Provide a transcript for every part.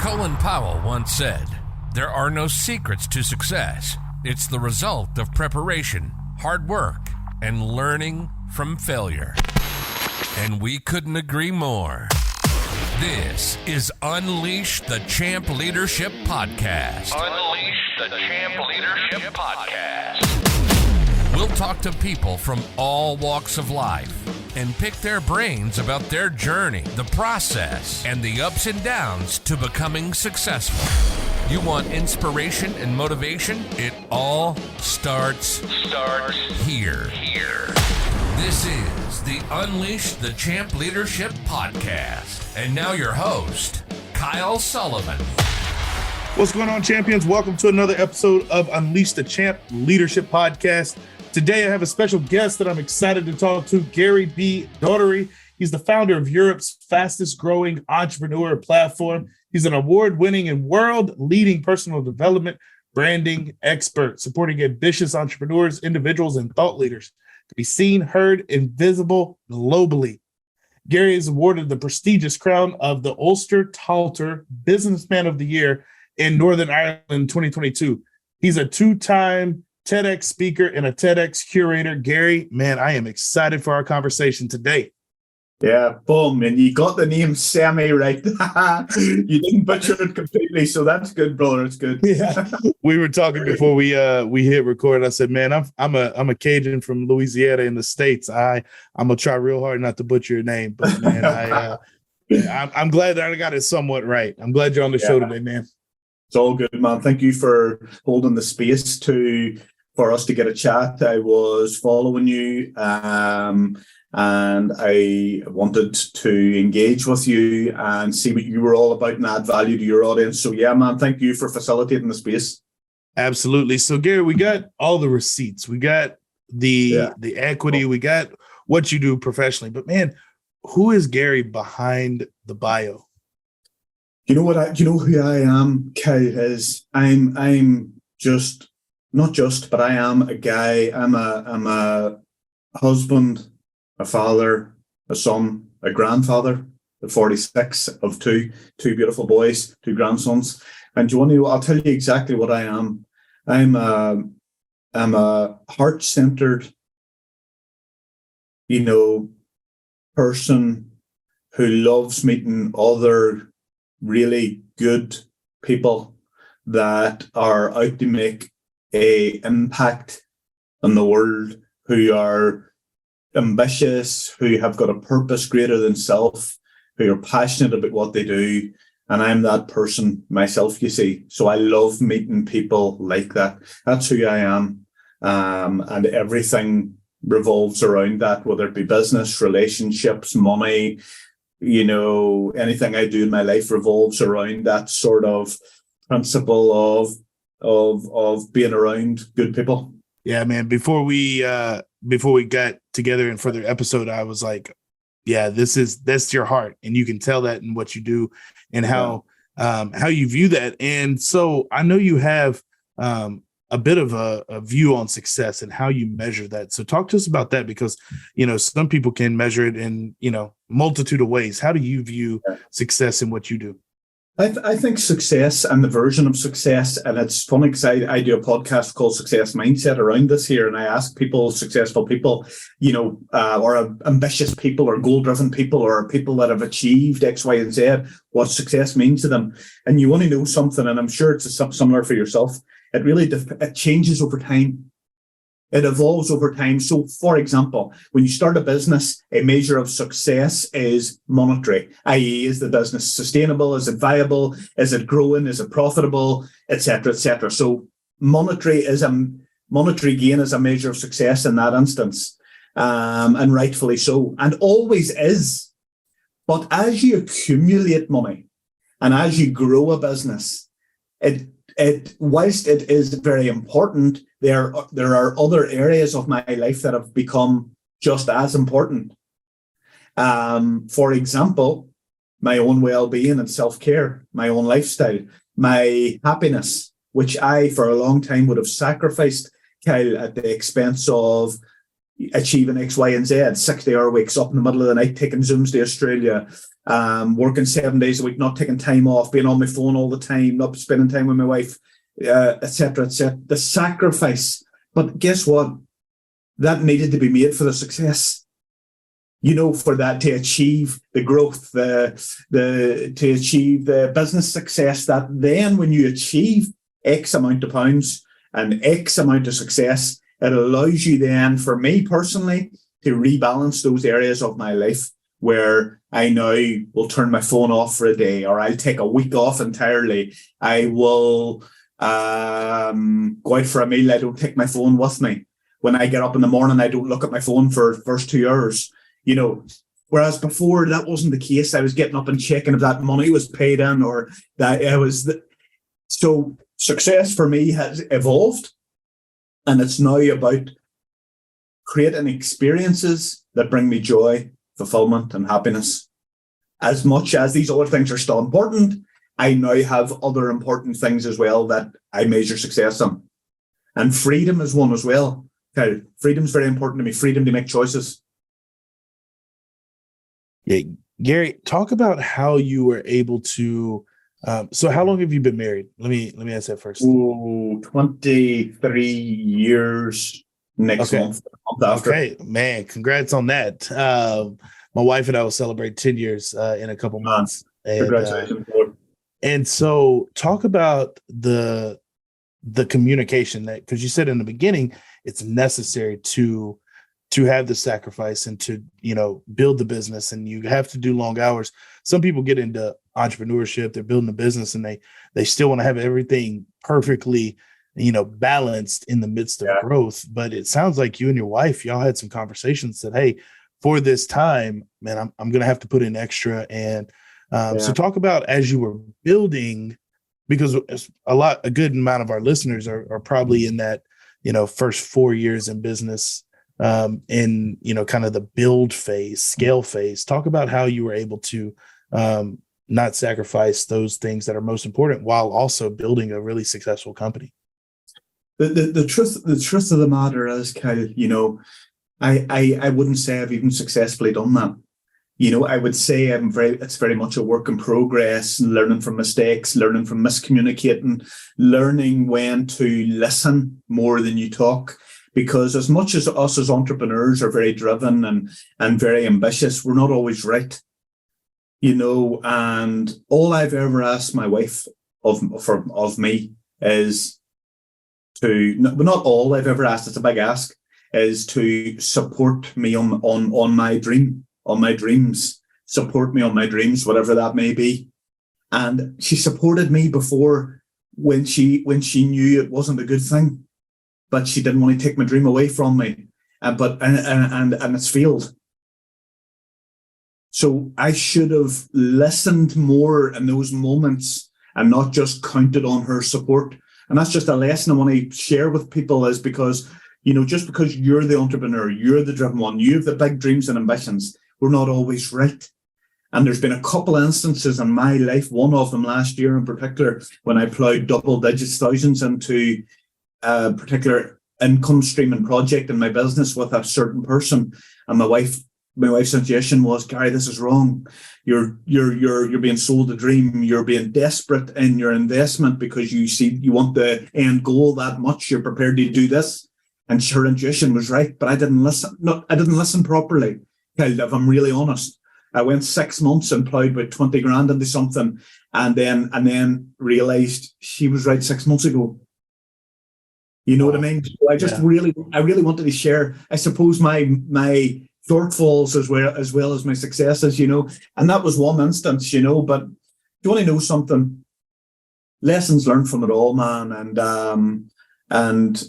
Colin Powell once said, "There are no secrets to success. It's the result of preparation, hard work, and learning from failure." And we couldn't agree more. This is Unleash the Champ Leadership Podcast. Unleash the Champ Leadership Podcast. We'll talk to people from all walks of life and pick their brains about their journey, the process, and the ups and downs to becoming successful. You want inspiration and motivation? It all starts here. This is the Unleash the Champ Leadership Podcast. And now your host, Kyle Sullivan. What's going on, champions? Welcome to another episode of Unleash the Champ Leadership Podcast. Today, I have a special guest that I'm excited to talk to, Gary B. Doherty. He's the founder of Europe's fastest growing entrepreneur platform. He's an award-winning and world-leading personal development branding expert, supporting ambitious entrepreneurs, individuals, and thought leaders to be seen, heard, and visible globally. Gary is awarded the prestigious crown of the Ulster Tatler Businessman of the Year in Northern Ireland 2022. He's a two-time TEDx speaker and a TEDx curator. Gary, man, I am excited for our conversation today. Yeah, boom. And you got the name semi right. You didn't butcher it completely, so that's good, brother. It's good. Yeah. We were talking before we hit record. I said, man, I'm a Cajun from Louisiana in the States. I'm gonna try real hard not to butcher your name, but man, I'm glad that I got it somewhat right. I'm glad you're on the show today, man. It's all good, man. Thank you for holding the space for us to get a chat. I was following you, and I wanted to engage with you and see what you were all about and add value to your audience. So yeah, man, thank you for facilitating the space. Absolutely. So Gary, we got all the receipts, we got the equity, we got what you do professionally, but man, who is Gary behind the bio? You know who I am, Kyle, is I'm just not just, but I am a guy. I'm a husband, a father, a son, a grandfather at 46 of two beautiful boys, two grandsons. And do you want to know, I'll tell you exactly what I am. I'm a heart-centered, person who loves meeting other really good people that are out to make a impact in the world, who are ambitious, who have got a purpose greater than self, who are passionate about what they do. And I'm that person myself, you see. So I love meeting people like that. That's who I am. And everything revolves around that, whether it be business, relationships, money, anything I do in my life revolves around that sort of principle of being around good people. Yeah, man. Before we got together in further episode, I was like, yeah, that's your heart. And you can tell that in what you do and how you view that. And so I know you have a bit of a view on success and how you measure that. So talk to us about that, because, some people can measure it in, multitude of ways. How do you view success in what you do? I think success and the version of success, and it's funny because I do a podcast called Success Mindset around this here, and I ask people, successful people, or ambitious people or goal-driven people or people that have achieved X, Y, and Z, what success means to them. And you want to know something, and I'm sure it's similar for yourself. It changes over time. It evolves over time. So, for example, when you start a business, a measure of success is monetary, i.e., is the business sustainable? Is it viable? Is it growing? Is it profitable? Et cetera, et cetera. So monetary gain is a measure of success in that instance, and rightfully so, and always is. But as you accumulate money and as you grow a business, whilst it is very important, there are other areas of my life that have become just as important. For example, my own well-being and self-care, my own lifestyle, my happiness, which I, for a long time, would have sacrificed, Kyle, at the expense of achieving X, Y, and Z, 60-hour weeks, up in the middle of the night, taking Zooms to Australia, working 7 days a week, not taking time off, being on my phone all the time, not spending time with my wife, etc., etc. The sacrifice. But guess what? That needed to be made for the success. For that to achieve the growth, to achieve the business success, that then when you achieve X amount of pounds and X amount of success, it allows you then, for me personally, to rebalance those areas of my life where I now will turn my phone off for a day, or I'll take a week off entirely. I will go out for a meal. I don't take my phone with me. When I get up in the morning, I don't look at my phone for the first 2 hours. Whereas before that wasn't the case. I was getting up and checking if that money was paid in, or that it was. So success for me has evolved, and it's now about creating experiences that bring me joy, fulfillment, and happiness. As much as these other things are still important, I now have other important things as well that I measure success on. And freedom is one as well. Freedom is very important to me. Freedom to make choices. Yeah, Gary, talk about how you were able to. So, how long have you been married? Let me ask that first. 23 years next month after. Okay, man, congrats on that. My wife and I will celebrate 10 years in a couple months. Congratulations. And so, talk about the communication, that, because you said in the beginning it's necessary to have the sacrifice and to build the business, and you have to do long hours. Some people get into entrepreneurship, they're building a business, and they still want to have everything perfectly balanced in the midst of growth. But it sounds like you and your wife, y'all had some conversations that, hey, for this time, man, I'm gonna have to put in extra. And so talk about, as you were building, because a good amount of our listeners are probably in that first 4 years in business, in kind of the build phase, scale phase. Talk about how you were able to not sacrifice those things that are most important while also building a really successful company. The truth of the matter is, Kyle, I wouldn't say I've even successfully done that. I would say it's very much a work in progress, learning from mistakes, learning from miscommunicating, learning when to listen more than you talk. Because as much as us as entrepreneurs are very driven and very ambitious, we're not always right. And all I've ever asked my wife of me is not all I've ever asked, it's a big ask, is to support me on my dreams, support me on my dreams, whatever that may be. And she supported me before when she knew it wasn't a good thing, but she didn't want to take my dream away from me. And it's failed. So I should have listened more in those moments and not just counted on her support. And that's just a lesson I want to share with people, is because, just because you're the entrepreneur, you're the driven one, you have the big dreams and ambitions, we're not always right. And there's been a couple of instances in my life, one of them last year in particular, when I plowed double digits thousands into a particular income stream and project in my business with a certain person. And my wife's suggestion was, Gary, this is wrong. You're being sold a dream. You're being desperate in your investment because you want the end goal that much. You're prepared to do this. And her intuition was right, but I didn't listen. I didn't listen properly. If I'm really honest, I went 6 months and plowed about 20 grand into something, and then realized she was right 6 months ago. You know what I mean? So I just really wanted to share, I suppose, my shortfalls as well as my successes, and that was one instance, but do you want to know something? Lessons learned from it all, man. And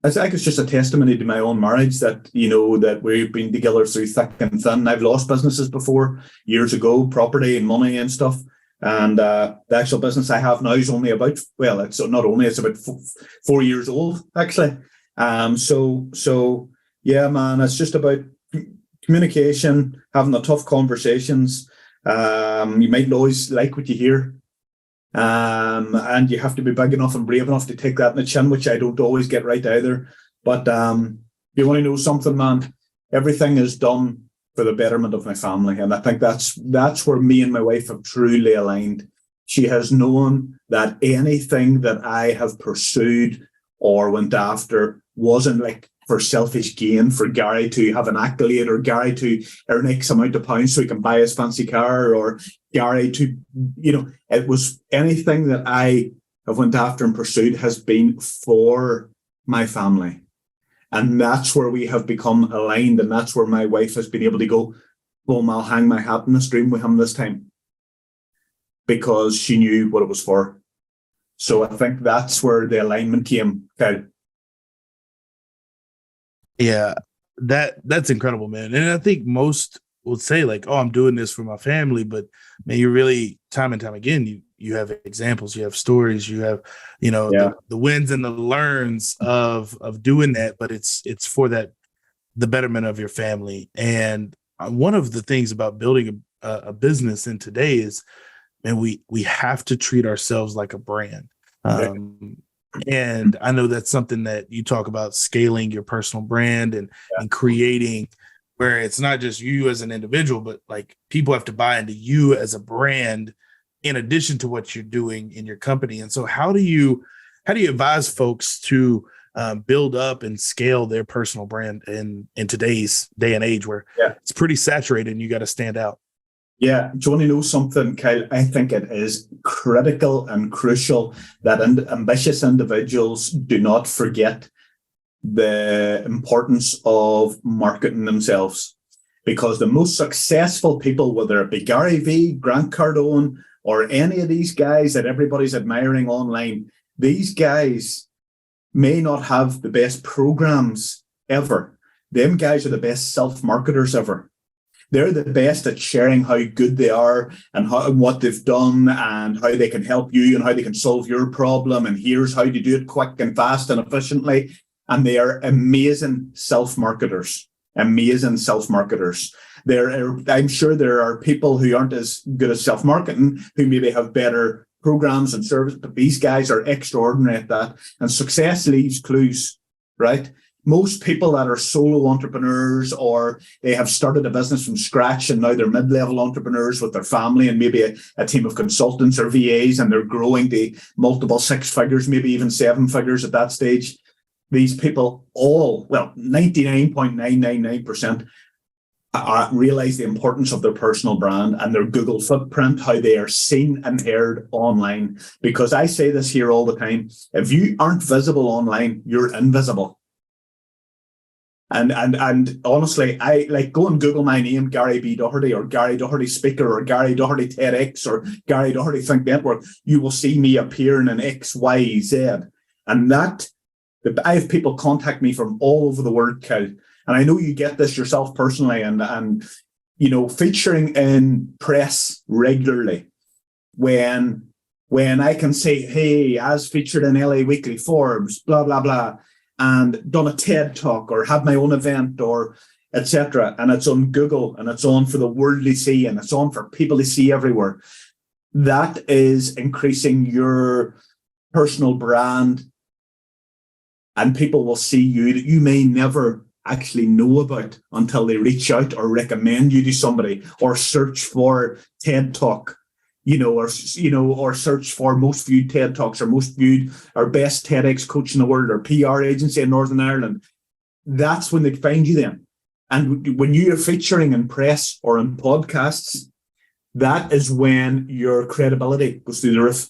I think it's just a testimony to my own marriage that, that we've been together through thick and thin. I've lost businesses before, years ago, property and money and stuff. And the actual business I have now is only about, it's about 4 years old, actually. So yeah, man, it's just about communication, having the tough conversations. You might not always like what you hear. And you have to be big enough and brave enough to take that in the chin, which I don't always get right either. But you want to know something, man? Everything is done for the betterment of my family. And I think that's where me and my wife have truly aligned. She has known that anything that I have pursued or went after wasn't like for selfish gain, for Gary to have an accolade or Gary to earn X amount of pounds so he can buy his fancy car, or Gary to, it was anything that I have went after and pursued has been for my family. And that's where we have become aligned. And that's where my wife has been able to go, well, I'll hang my hat in the stream with him this time, because she knew what it was for. So I think that's where the alignment came, Kyle. Yeah, that's incredible, man. And I think most would say like, oh, I'm doing this for my family, but man, you really time and time again, you have examples, you have stories, you have, the wins and the learns of doing that, but it's for the betterment of your family. And one of the things about building a business in today is, man, we have to treat ourselves like a brand. And I know that's something that you talk about, scaling your personal brand and creating where it's not just you as an individual, but like people have to buy into you as a brand in addition to what you're doing in your company. And so how do you advise folks to build up and scale their personal brand in today's day and age where it's pretty saturated and you got to stand out? Yeah. Do you want to know something, Kyle? I think it is critical and crucial that ambitious individuals do not forget the importance of marketing themselves, because the most successful people, whether it be Gary Vee, Grant Cardone, or any of these guys that everybody's admiring online, these guys may not have the best programs ever. Them guys are the best self-marketers ever. They're the best at sharing how good they are and what they've done and how they can help you and how they can solve your problem. And here's how to do it quick and fast and efficiently. And they are amazing self-marketers. Amazing self-marketers. I'm sure there are people who aren't as good at self-marketing who maybe have better programs and service, but these guys are extraordinary at that. And success leaves clues, right? Most people that are solo entrepreneurs, or they have started a business from scratch and now they're mid-level entrepreneurs with their family and maybe a team of consultants or VAs, and they're growing to multiple six figures, maybe even seven figures at that stage. These people 99.999% realize the importance of their personal brand and their Google footprint, how they are seen and heard online. Because I say this here all the time, if you aren't visible online, you're invisible. And honestly, I like go and Google my name, Gary B. Doherty, or Gary Doherty Speaker, or Gary Doherty TEDx, or Gary Doherty Think Network. You will see me appearing in X, Y, Z. And I have people contact me from all over the world, Kel. And I know you get this yourself personally, and featuring in press regularly when I can say, hey, as featured in LA Weekly, Forbes, blah, blah, blah, and done a TED talk or had my own event or etc. And it's on Google and it's on for the world to see and it's on for people to see everywhere. That is increasing your personal brand, and people will see you that you may never actually know about until they reach out or recommend you to somebody or search for TED Talk, or search for most viewed TED Talks or most viewed or best TEDx coach in the world or PR agency in Northern Ireland. That's when they find you then. And when you are featuring in press or in podcasts, that is when your credibility goes through the roof.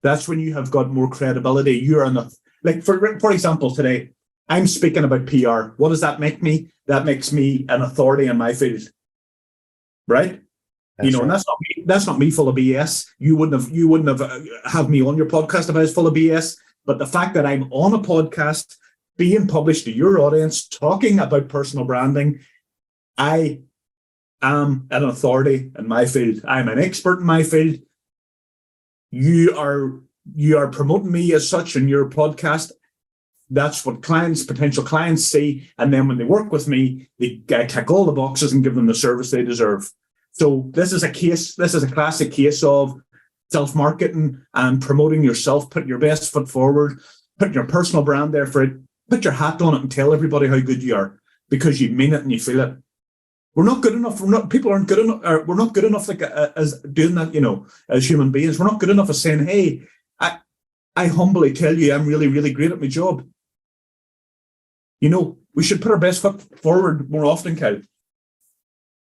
That's when you have got more credibility. You're on the, like, for example, today, I'm speaking about PR. What does that make me? That makes me an authority in my field, right? Right. And that's not me full of BS. You wouldn't have me on your podcast if I was full of BS. But the fact that I'm on a podcast, being published to your audience, talking about personal branding, I am an authority in my field. I'm an expert in my field. You are promoting me as such in your podcast. That's what potential clients see. And then when they work with me, I tick all the boxes and give them the service they deserve. So this is a classic case of self-marketing and promoting yourself, putting your best foot forward, putting your personal brand there for it. Put your hat on it and tell everybody how good you are because you mean it and you feel it. We're not good enough. People aren't good enough. We're not good enough like as doing that, as human beings. We're not good enough as saying, hey, I humbly tell you I'm really, really great at my job. We should put our best foot forward more often, Kyle.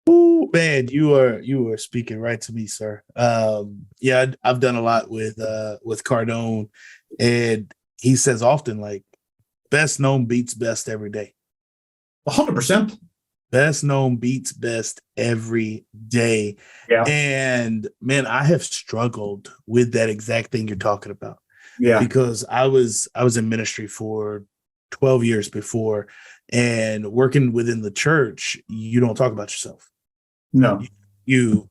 Oh man, you are speaking right to me, sir. Yeah, I've done a lot with Cardone, and he says often, like, best known beats best every day. 100%. Best known beats best every day. Yeah. And man, I have struggled with that exact thing you're talking about. Yeah. Because I was in ministry for 12 years before, and working within the church, you don't talk about yourself. No. You're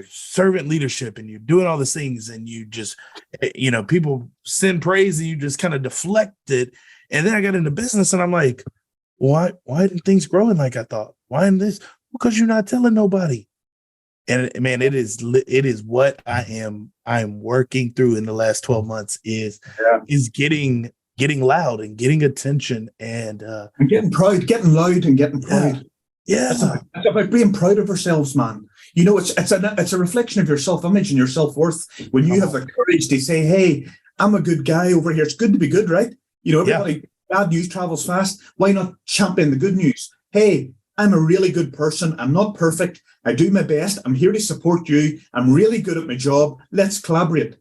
servant leadership, and you're doing all these things, and you just, people send praise and you just kind of deflect it. And then I got into business and I'm like, why didn't things growing like I thought? Why in this? Because you're not telling nobody. And man, it is what I am working through in the last 12 months is getting loud and getting attention and getting proud, getting loud and getting proud. Yeah. It's about being proud of ourselves, man. It's a reflection of your self-image and your self-worth. When you have the courage to say, hey, I'm a good guy over here. It's good to be good, right? Everybody, bad news travels fast. Why not champion the good news? Hey, I'm a really good person. I'm not perfect. I do my best. I'm here to support you. I'm really good at my job. Let's collaborate.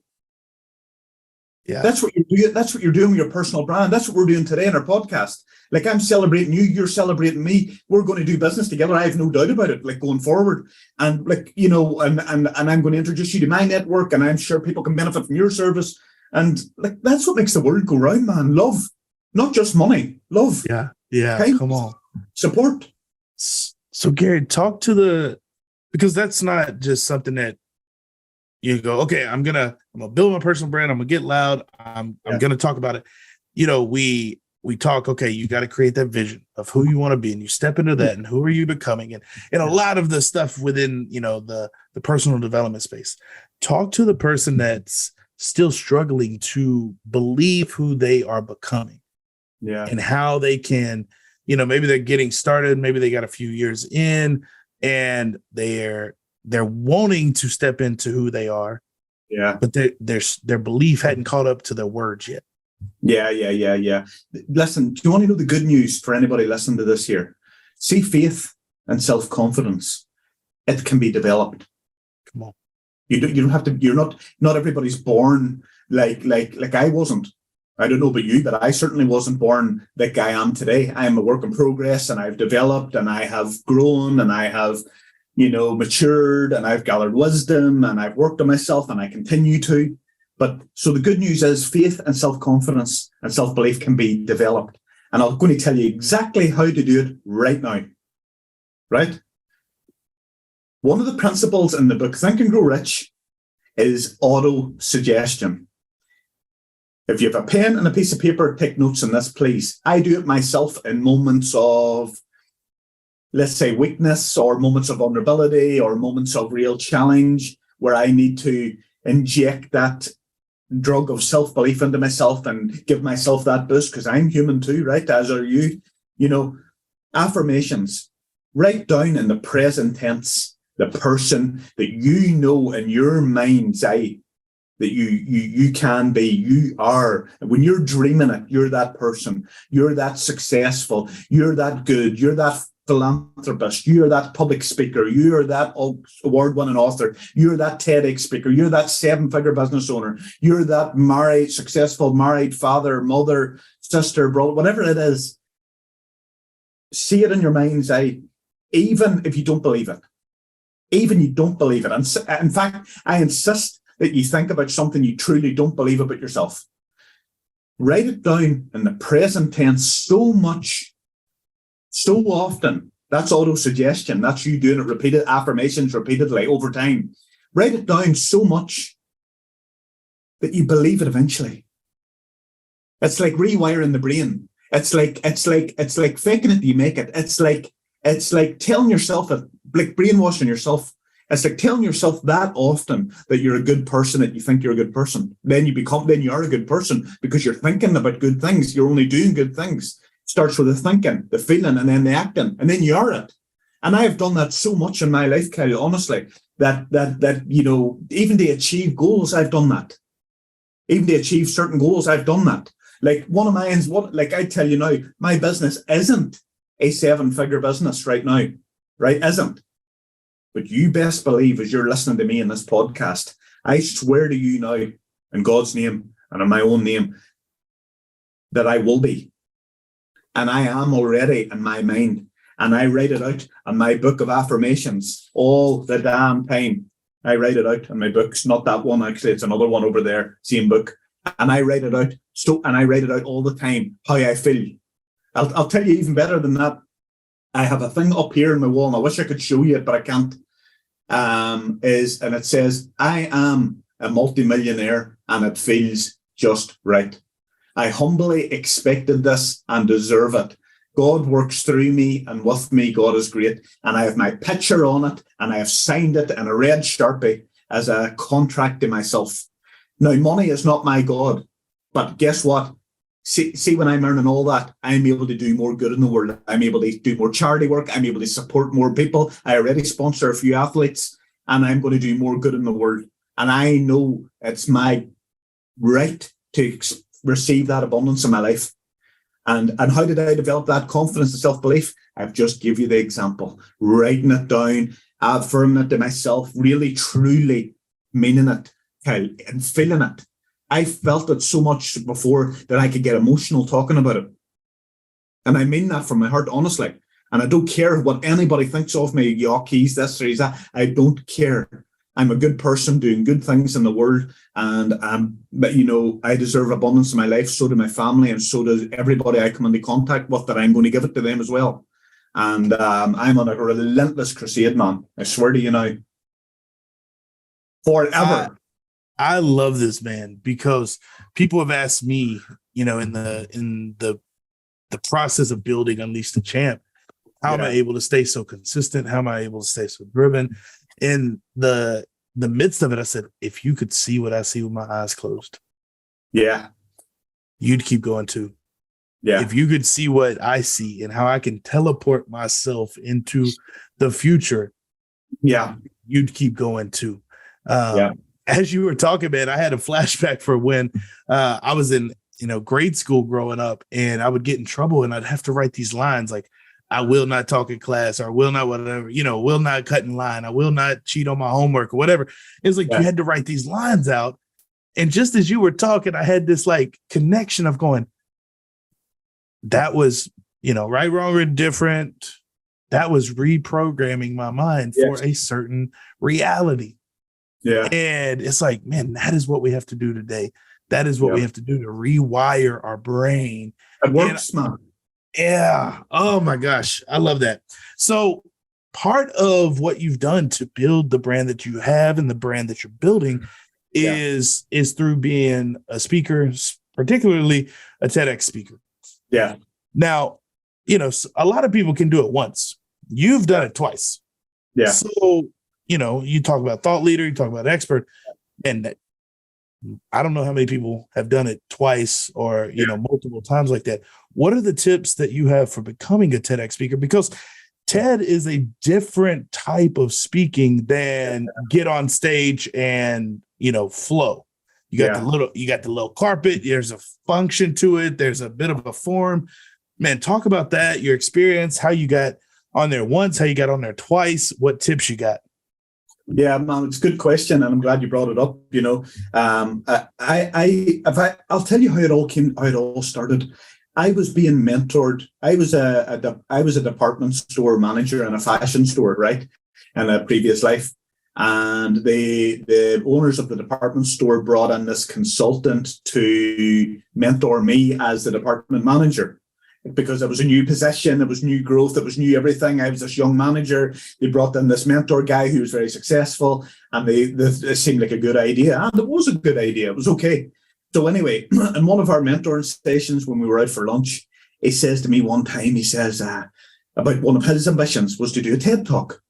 Yeah. That's what you're doing. That's what you're doing with your personal brand. That's what we're doing today in our podcast. Like, I'm celebrating you, you're celebrating me. We're going to do business together. I have no doubt about it, like, going forward. And and I'm going to introduce you to my network, and I'm sure people can benefit from your service. And like, that's what makes the world go round, man. Love, not just money. Love. Yeah. Kindness, come on. Support. So Gary, talk to because that's not just something that you go, okay, I'm gonna build my personal brand. I'm gonna get loud. I'm gonna talk about it. We talk, okay, you got to create that vision of who you want to be, and you step into that, and who are you becoming, and a lot of the stuff within the personal development space. Talk to the person that's still struggling to believe who they are becoming, and how they can, maybe they're getting started, maybe they got a few years in, and they're wanting to step into who they are, but their belief hadn't caught up to their words yet. Yeah. Listen, do you want to know the good news for anybody listening to this here? See, faith and self-confidence, it can be developed. Come on. You don't have to, not everybody's born like I wasn't. I don't know about you, but I certainly wasn't born like I am today. I am a work in progress, and I've developed, and I have grown, and I have, matured, and I've gathered wisdom, and I've worked on myself, and I continue to. But so the good news is faith and self-confidence and self-belief can be developed. And I'm going to tell you exactly how to do it right now. Right? One of the principles in the book, Think and Grow Rich, is auto-suggestion. If you have a pen and a piece of paper, take notes on this, please. I do it myself in moments of, let's say, weakness, or moments of vulnerability, or moments of real challenge, where I need to inject that drug of self-belief into myself and give myself that boost, because I'm human too, right? As are you. Affirmations. Write down in the present tense the person that in your mind's eye that you can be, you are. When you're dreaming it, you're that person. You're that successful. You're that good. You're that philanthropist, you're that public speaker, you're that award-winning author, you're that TEDx speaker, you're that 7-figure business owner, you're that successful married father, mother, sister, brother, whatever it is. See it in your mind's eye, even if you don't believe it. Even you don't believe it. And in fact, I insist that you think about something you truly don't believe about yourself. Write it down in the present tense so often. That's auto-suggestion. That's you doing it, repeated affirmations repeatedly over time. Write it down so much that you believe it eventually. It's like rewiring the brain. It's like faking it till you make it. It's like telling yourself it, like brainwashing yourself. It's like telling yourself that often that you're a good person, that you think you're a good person. Then you are a good person because you're thinking about good things. You're only doing good things. It starts with the thinking, the feeling, and then the acting, and then you are it. And I have done that so much in my life, Kyle, honestly, that even to achieve goals, I've done that. Even to achieve certain goals, I've done that. Like one of mine, like I tell you now, my business isn't a 7-figure business right now, right? Isn't. But you best believe, as you're listening to me in this podcast, I swear to you now, in God's name and in my own name, that I will be. And I am already in my mind. And I write it out in my book of affirmations all the damn time. I write it out in my books, not that one, actually. It's another one over there, same book. And I write it out. And I write it out all the time, how I feel. I'll tell you even better than that. I have a thing up here in my wall, and I wish I could show you it, but I can't. And it says, I am a multimillionaire, and it feels just right. I humbly expected this and deserve it. God works through me and with me. God is great. And I have my picture on it, and I have signed it in a red Sharpie as a contract to myself. Now, money is not my God, but guess what? See, when I'm earning all that, I'm able to do more good in the world. I'm able to do more charity work. I'm able to support more people. I already sponsor a few athletes, and I'm going to do more good in the world. And I know it's my right to receive that abundance in my life. And how did I develop that confidence and self-belief? I've just give you the example, writing it down, affirming it to myself, really, truly meaning it, Kyle, and feeling it. I felt it so much before that I could get emotional talking about it. And I mean that from my heart, honestly. And I don't care what anybody thinks of me. Yuck, he's this or he's that. I don't care. I'm a good person doing good things in the world. And, I deserve abundance in my life. So do my family. And so does everybody I come into contact with, that I'm going to give it to them as well. And I'm on a relentless crusade, man. I swear to you now. Forever. I love this, man, because people have asked me, in the process of building Unleash the Champ, how am I able to stay so consistent? How am I able to stay so driven? In the midst of it, I said, if you could see what I see with my eyes closed, you'd keep going too. Yeah. If you could see what I see and how I can teleport myself into the future, you'd keep going too. As you were talking, man, I had a flashback for when I was in, grade school growing up, and I would get in trouble and I'd have to write these lines like, I will not talk in class, or will not whatever, will not cut in line. I will not cheat on my homework or whatever. It's like you had to write these lines out. And just as you were talking, I had this like connection of going, that was, right, wrong, or indifferent. That was reprogramming my mind for a certain reality. Yeah. And it's like, man, that is what we have to do today. That is what we have to do to rewire our brain. It works, man. Yeah. Oh my gosh. I love that. So part of what you've done to build the brand that you have and the brand that you're building is through being a speaker, particularly a TEDx speaker. Yeah. Now, a lot of people can do it once. You've done it twice. Yeah. So, you talk about thought leader, you talk about expert, and I don't know how many people have done it twice or, multiple times like that. What are the tips that you have for becoming a TEDx speaker? Because TED is a different type of speaking than get on stage and, flow. You got the little carpet. There's a function to it. There's a bit of a form. Man, talk about that, your experience, how you got on there once, how you got on there twice, what tips you got. Yeah, man, it's a good question, and I'm glad you brought it up. I'll tell you how it all started. I was being mentored. I was a department store manager in a fashion store, right, in a previous life, and the owners of the department store brought in this consultant to mentor me as the department manager. Because it was a new position, it was new growth, it was new everything. I was this young manager. They brought in this mentor guy who was very successful, and it seemed like a good idea. And it was a good idea. It was okay. So anyway, in one of our mentoring stations, when we were out for lunch, he says to me one time, he says about one of his ambitions was to do a TED Talk.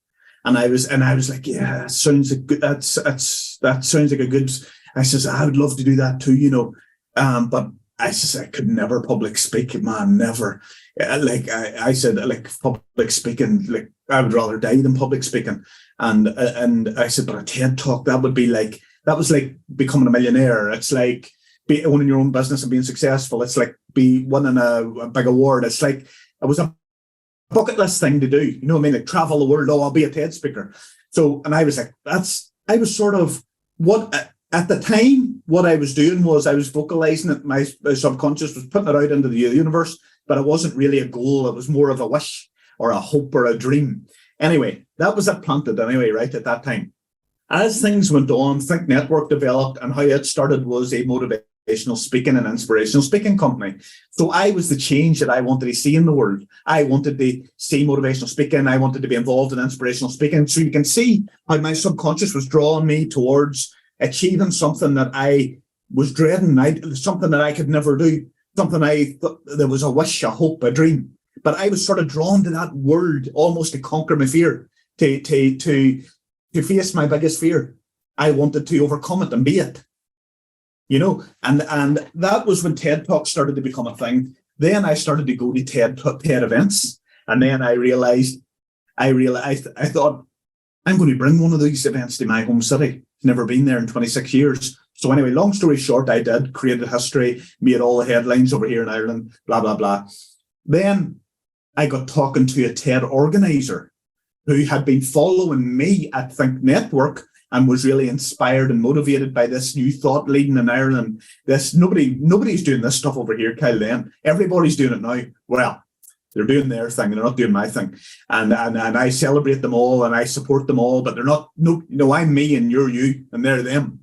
And I was like, yeah, that sounds like good. That sounds like a good. I says, I would love to do that too, but I says, I could never public speak, man, never. Like I said, like public speaking, like I would rather die than public speaking. And I said, but a TED talk, that was like becoming a millionaire. It's like owning your own business and being successful. It's like winning a big award. It's like it was a bucket list thing to do. You know what I mean? Like travel the world. Oh, I'll be a TED speaker. So, and I was like, I was sort of at the time, what I was doing was I was vocalizing it. My subconscious was putting it out into the universe, but it wasn't really a goal. It was more of a wish or a hope or a dream. Anyway, that was it planted anyway, right at that time. As things went on, Think Network developed, and how it started was a motivational speaking and inspirational speaking company. So I was the change that I wanted to see in the world. I wanted to see motivational speaking. I wanted to be involved in inspirational speaking. So you can see how my subconscious was drawing me towards achieving something that I was dreading, something that I could never do, something I thought there was a wish, a hope, a dream. But I was sort of drawn to that world almost to conquer my fear, to face my biggest fear. I wanted to overcome it and be it, and that was when TED Talks started to become a thing. Then I started to go to TED events, and then I thought, I'm going to bring one of these events to my home city. Never been there in 26 years. So anyway, long story short, I did, created history, made all the headlines over here in Ireland, blah, blah, blah. Then I got talking to a TED organizer who had been following me at Think Network and was really inspired and motivated by this new thought leading in Ireland. Nobody's doing this stuff over here, Kyle, then. Everybody's doing it now. Well, they're doing their thing, they're not doing my thing. And I celebrate them all and I support them all, but they're not, I'm me and you're you and they're them.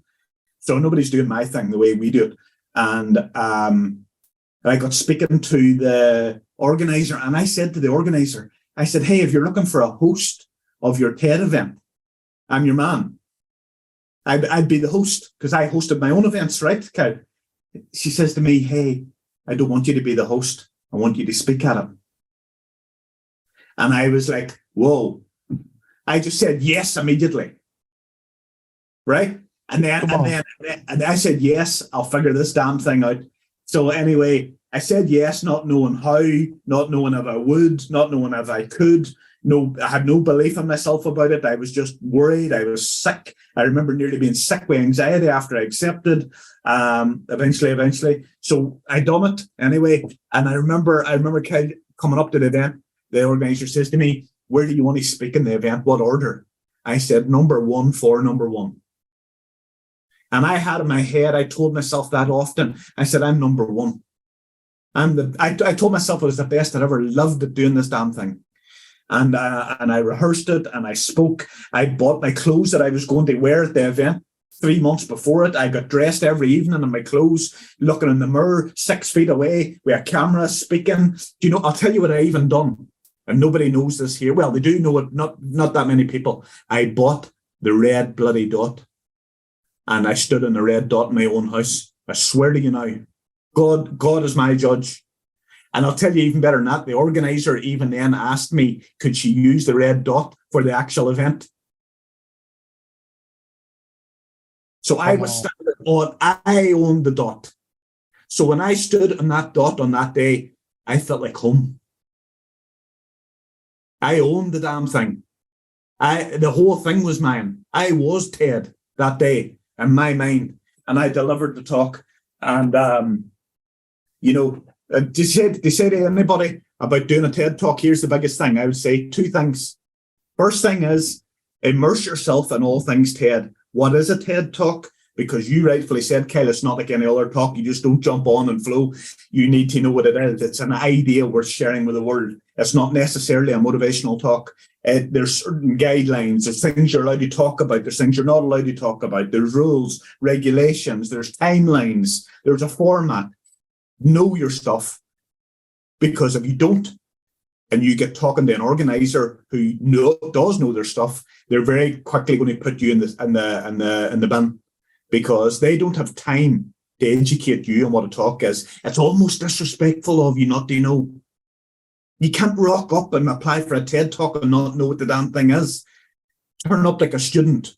So nobody's doing my thing the way we do it. And I got speaking to the organizer, and I said to the organizer, I said, hey, if you're looking for a host of your TED event, I'm your man. I'd be the host because I hosted my own events, right, Kyle? She says to me, hey, I don't want you to be the host. I want you to speak at it. And I was like, whoa. I just said yes immediately. Right? And I said, yes, I'll figure this damn thing out. So anyway, I said yes, not knowing how, not knowing if I would, not knowing if I could. No, I had no belief in myself about it. I was just worried. I was sick. I remember nearly being sick with anxiety after I accepted. Eventually. So I done it anyway. And I remember coming up to the event. The organizer says to me, where do you want to speak in the event? What order? I said, number 1 for number 1. And I had in my head, I told myself that often. I said, I'm number 1. I told myself it was the best I'd ever loved at doing this damn thing. And I rehearsed it and I spoke. I bought my clothes that I was going to wear at the event 3 months before it. I got dressed every evening in my clothes, looking in the mirror, 6 feet away with a camera, speaking. I'll tell you what I even done. And nobody knows this here. Well, they do know it, not that many people. I bought the red bloody dot. And I stood in the red dot in my own house. I swear to you now, God is my judge. And I'll tell you even better than that, the organizer even then asked me, could she use the red dot for the actual event? So I owned the dot. So when I stood on that dot on that day, I felt like home. I owned the damn thing. The whole thing was mine. I was TED that day in my mind, and I delivered the talk. And to say to anybody about doing a TED talk, here's the biggest thing. I would say 2 things. First thing is immerse yourself in all things TED. What is a TED talk? Because you rightfully said, Kyle, it's not like any other talk. You just don't jump on and flow. You need to know what it is. It's an idea worth sharing with the world. It's not necessarily a motivational talk. There's certain guidelines. There's things you're allowed to talk about. There's things you're not allowed to talk about. There's rules, regulations. There's timelines. There's a format. Know your stuff. Because if you don't, and you get talking to an organizer who does know their stuff, they're very quickly going to put you in the bin. Because they don't have time to educate you on what a talk is. It's almost disrespectful of you not to know. You can't rock up and apply for a TED talk and not know what the damn thing is. Turn up like a student.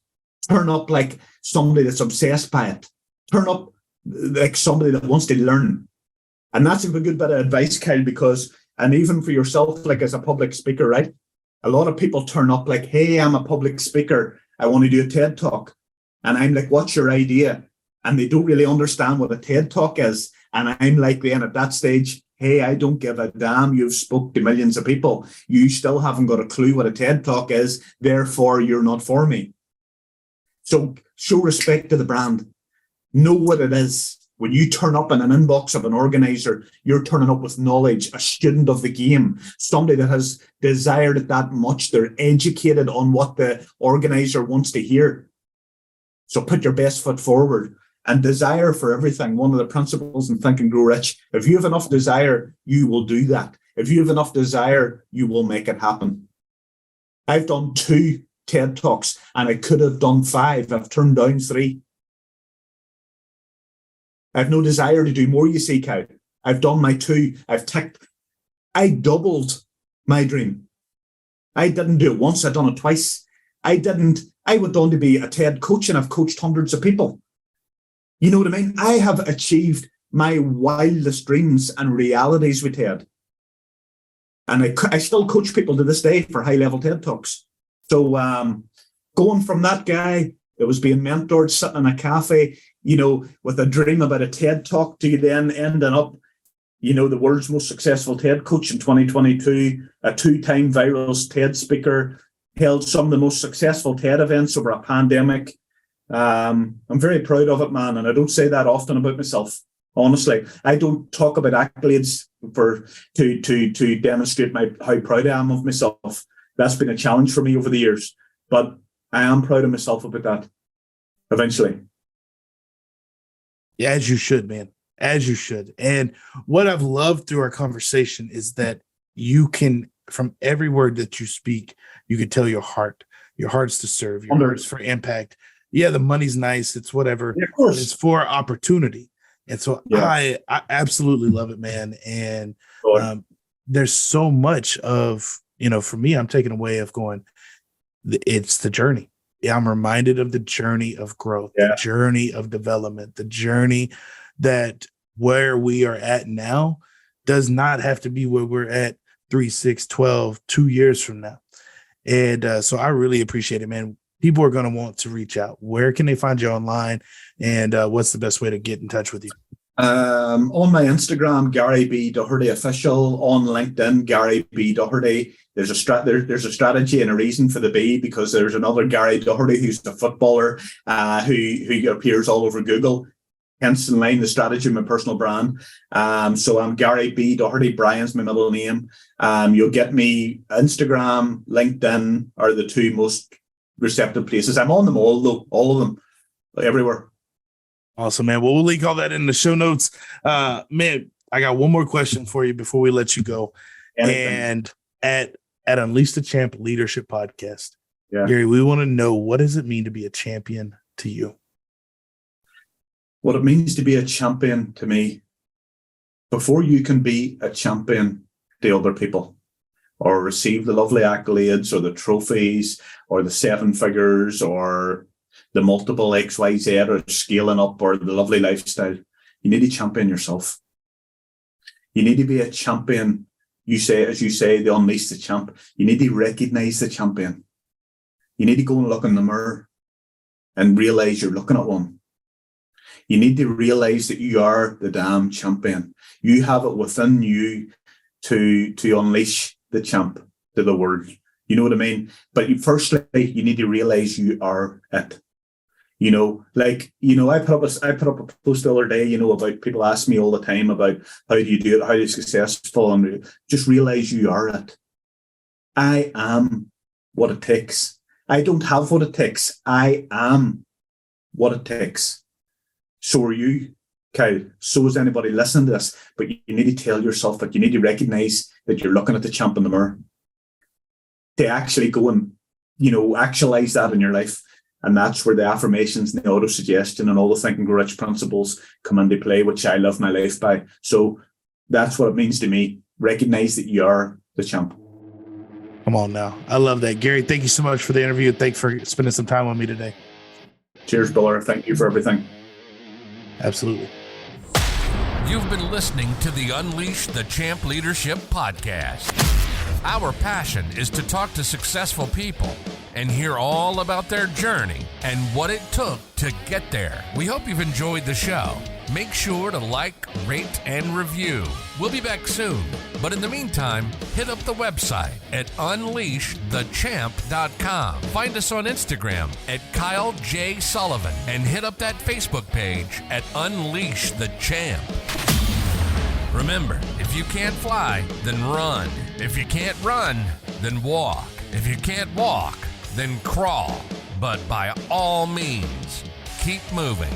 Turn up like somebody that's obsessed by it. Turn up like somebody that wants to learn. And that's a good bit of advice, Kyle, because, and even for yourself, like as a public speaker, right? A lot of people turn up like, hey, I'm a public speaker. I want to do a TED Talk. And I'm like, what's your idea? And they don't really understand what a TED Talk is. And I'm like, then at that stage, hey, I don't give a damn. You've spoke to millions of people. You still haven't got a clue what a TED Talk is. Therefore, you're not for me. So show respect to the brand. Know what it is. When you turn up in an inbox of an organizer, you're turning up with knowledge, a student of the game, somebody that has desired it that much. They're educated on what the organizer wants to hear. So put your best foot forward and desire for everything. One of the principles in Think and Grow Rich, if you have enough desire, you will do that. If you have enough desire, you will make it happen. I've done 2 TED Talks and I could have done 5. I've turned down 3. I have no desire to do more, you see, Cow. I've done my 2. I doubled my dream. I didn't do it once, I've done it twice. I went on to be a TED coach and I've coached hundreds of people. You know what I mean? I have achieved my wildest dreams and realities with TED. And I still coach people to this day for high-level TED Talks. So going from that guy that was being mentored, sitting in a cafe, with a dream about a TED Talk, to then ending up, the world's most successful TED coach in 2022, a 2-time viral TED speaker, held some of the most successful TED events over a pandemic. I'm very proud of it, man. And I don't say that often about myself. Honestly, I don't talk about accolades to demonstrate how proud I am of myself. That's been a challenge for me over the years, but I am proud of myself about that. Eventually. Yeah, as you should, man. As you should. And what I've loved through our conversation is that you can, from every word that you speak, you can tell your heart. Your heart's to serve. Your heart's for impact. Yeah, the money's nice. It's whatever. Yeah, of course. It's for opportunity. And so I absolutely love it, man. And there's so much of, for me, I'm taking away of going, it's the journey. Yeah, I'm reminded of the journey of growth, the journey of development, the journey that where we are at now does not have to be where we're at 3, 6, 12, 2 years from now. And so I really appreciate it, man. People are going to want to reach out. Where can they find you online? And what's the best way to get in touch with you? On my Instagram, Gary B. Doherty Official. On LinkedIn, Gary B. Doherty. There's a strategy and a reason for the B, because there's another Gary Doherty who's a footballer who appears all over Google. Hence in line the strategy of my personal brand. So I'm Gary B. Doherty. Brian's my middle name. You'll get me Instagram, LinkedIn are the 2 most receptive places. I'm on them all though, all of them, everywhere. Awesome, man. Well, we'll link all that in the show notes. Man, I got one more question for you before we let you go. Anything. And at Unleash the Champ Leadership Podcast, Gary, we want to know, what does it mean to be a champion to you? What it means to be a champion to me, before you can be a champion to other people or receive the lovely accolades or the trophies or the 7 figures or the multiple XYZ or scaling up or the lovely lifestyle, you need to champion yourself. You need to be a champion. As you say, the Unleash the Champ. You need to recognize the champion. You need to go and look in the mirror and realize you're looking at one. You need to realize that you are the damn champion. You have it within you to unleash the champ to the world. You know what I mean? But firstly, you need to realize you are it. I put up a post the other day, about people ask me all the time about how do you do it, how are you successful, and just realize you are it. I am what it takes. I don't have what it takes. I am what it takes. So are you, Kyle. So is anybody listening to this. But you need to tell yourself that. You need to recognize that you're looking at the champ in the mirror. To actually go and, actualize that in your life. And that's where the affirmations and the auto-suggestion and all the Think and Grow Rich principles come into play, which I love my life by. So that's what it means to me. Recognize that you are the champ. Come on now. I love that. Gary, thank you so much for the interview. Thanks for spending some time with me today. Cheers, Buller. Thank you for everything. Absolutely. You've been listening to the Unleash the Champ Leadership Podcast. Our passion is to talk to successful people and hear all about their journey and what it took to get there. We hope you've enjoyed the show. Make sure to like, rate, and review. We'll be back soon. But in the meantime, hit up the website at unleashthechamp.com. Find us on Instagram at Kyle J. Sullivan and hit up that Facebook page at Unleash the Champ. Remember, if you can't fly, then run. If you can't run, then walk. If you can't walk, then crawl. But by all means, keep moving.